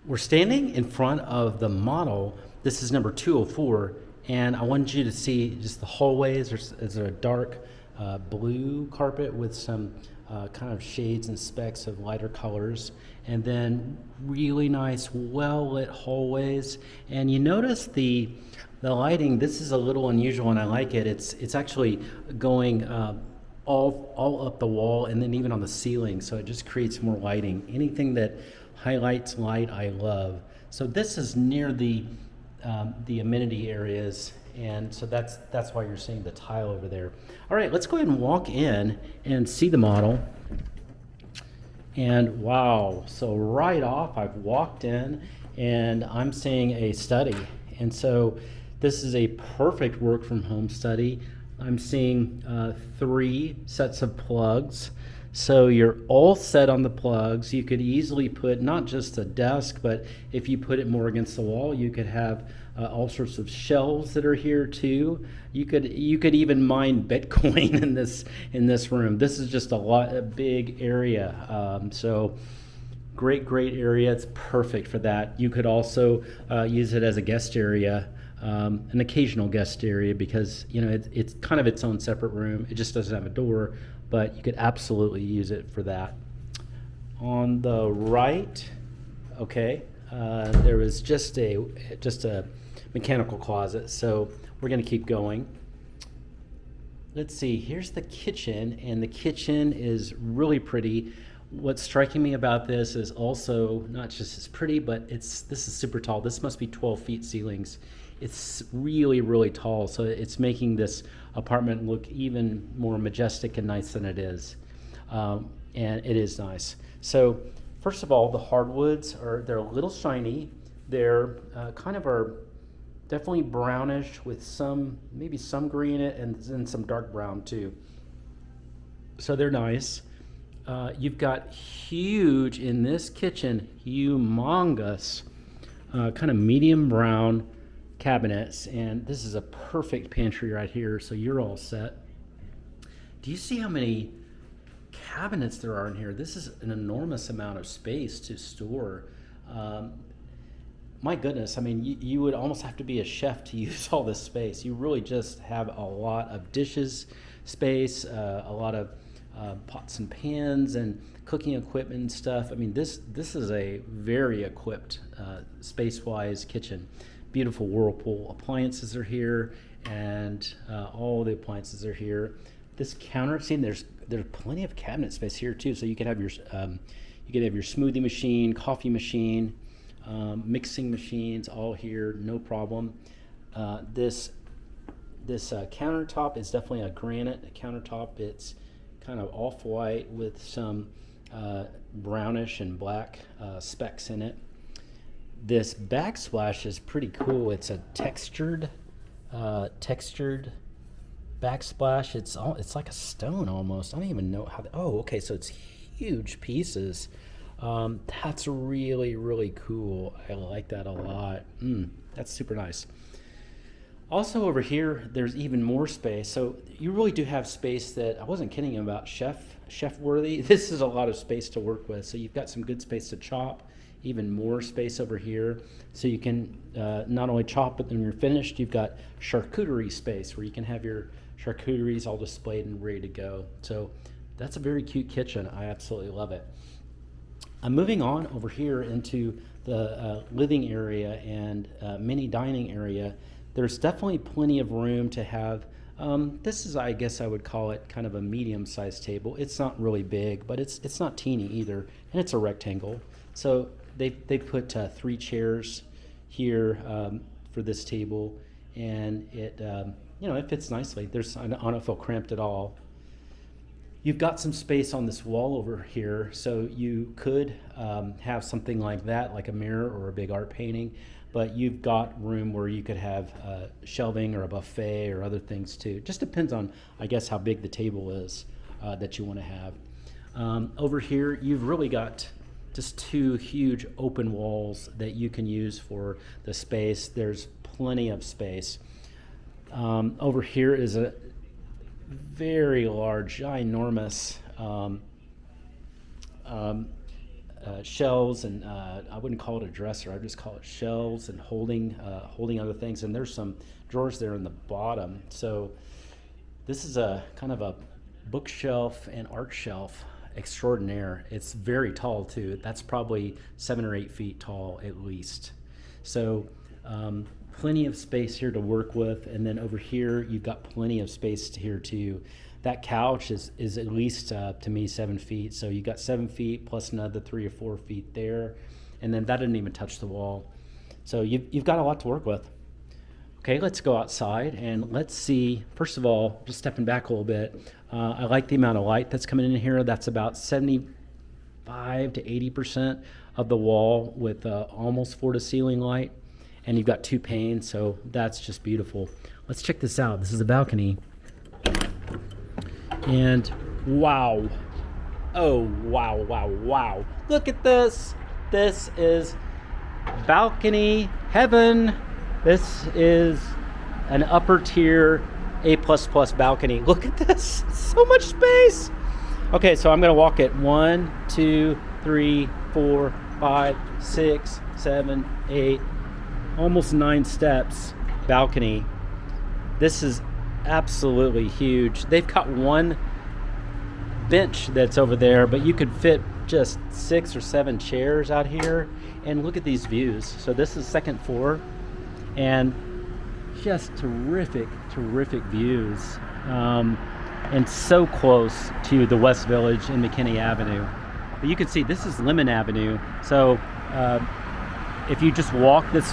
We're standing in front of the model. This is number 204, and I wanted you to see just the hallways. There's a dark blue carpet with some kind of shades and specks of lighter colors, and then really nice, well-lit hallways. And you notice the lighting. This is a little unusual, and I like it. It's actually going all up the wall and then even on the ceiling, so it just creates more lighting. Anything that highlights light, I love. So this is near the amenity areas, and so that's why you're seeing the tile over there. All right, let's go ahead and walk in and see the model. And wow, so right off, I've walked in and I'm seeing a study. And so this is a perfect work from home study. I'm seeing 3 sets of plugs. So you're all set on the plugs. You could easily put not just a desk, but if you put it more against the wall, you could have all sorts of shelves that are here too. You could even mine Bitcoin in this room. This is just a big area. So great area. It's perfect for that. You could also use it as a guest area. An occasional guest area, because it's kind of its own separate room. It just doesn't have a door, but you could absolutely use it for that. On the right, okay, there was just a mechanical closet, so we're going to keep going. Let's see, here's the kitchen, and the kitchen is really pretty. What's striking me about this is also not just it's pretty, but this is super tall. This must be 12 feet ceilings. It's really tall, so it's making this apartment look even more majestic and nice than it is. And it is nice. So first of all, the hardwoods they're a little shiny. They're are definitely brownish with maybe some green in it, and then some dark brown too. So they're nice. You've got huge in this kitchen, humongous, kind of medium brown cabinets, and this is a perfect pantry right here, so you're all set. Do you see how many cabinets there are in here? This is an enormous amount of space to store. My goodness, I mean, you would almost have to be a chef to use all this space. You really just have a lot of dishes space, a lot of pots and pans and cooking equipment and stuff. I mean, this is a very equipped space-wise kitchen. Beautiful Whirlpool appliances are here, and all the appliances are here. This counter, see, there's plenty of cabinet space here too. So you could have your smoothie machine, coffee machine, mixing machines, all here, no problem. This countertop is definitely a granite countertop. It's kind of off-white with some brownish and black specks in it. This backsplash is pretty cool. It's a textured backsplash. It's like a stone almost. I don't even know how. Okay, so it's huge pieces. That's really cool. I like that a lot. That's super nice. Also over here, there's even more space. So you really do have space that I wasn't kidding about chef worthy. This is a lot of space to work with. So you've got some good space to chop. Even more space over here, so you can not only chop, but when you're finished, you've got charcuterie space where you can have your charcuteries all displayed and ready to go. So that's a very cute kitchen. I absolutely love it. I'm moving on over here into the living area and mini dining area. There's definitely plenty of room to have. This is, I guess I would call it kind of a medium-sized table. It's not really big, but it's not teeny either, and it's a rectangle. So they put 3 chairs here for this table, and it fits nicely. I don't feel cramped at all. You've got some space on this wall over here, so you could have something like that, like a mirror or a big art painting, but you've got room where you could have shelving or a buffet or other things too. Just depends on, I guess, how big the table is that you want to have. Over here, you've really got just 2 huge open walls that you can use for the space. There's plenty of space. Over here is a very large, ginormous shelves and I wouldn't call it a dresser. I just call it shelves and holding other things. And there's some drawers there in the bottom. So this is a kind of a bookshelf and art shelf extraordinaire. It's very tall too. That's probably 7 or 8 feet tall at least. So plenty of space here to work with. And then over here, you've got plenty of space here too. That couch is at least, to me, 7 feet. So you got 7 feet plus another 3 or 4 feet there. And then that didn't even touch the wall. So you've got a lot to work with. Okay, let's go outside and let's see. First of all, just stepping back a little bit, I like the amount of light that's coming in here. That's about 75 to 80% of the wall with almost floor-to-ceiling light. And you've got 2 panes, so that's just beautiful. Let's check this out. This is a balcony. And wow. Oh, wow, wow, wow. Look at this. This is balcony heaven. This is an upper tier A++ balcony. Look at this. So much space. Okay, so I'm going to walk it 1, 2, 3, 4, 5, 6, 7, 8, almost 9 steps balcony. This is absolutely huge. They've got one bench that's over there, but you could fit just 6 or 7 chairs out here. And look at these views. So this is second floor, and just terrific views, and so close to the West Village and McKinney Avenue. But you can see this is Lemon Avenue. So if you just walk this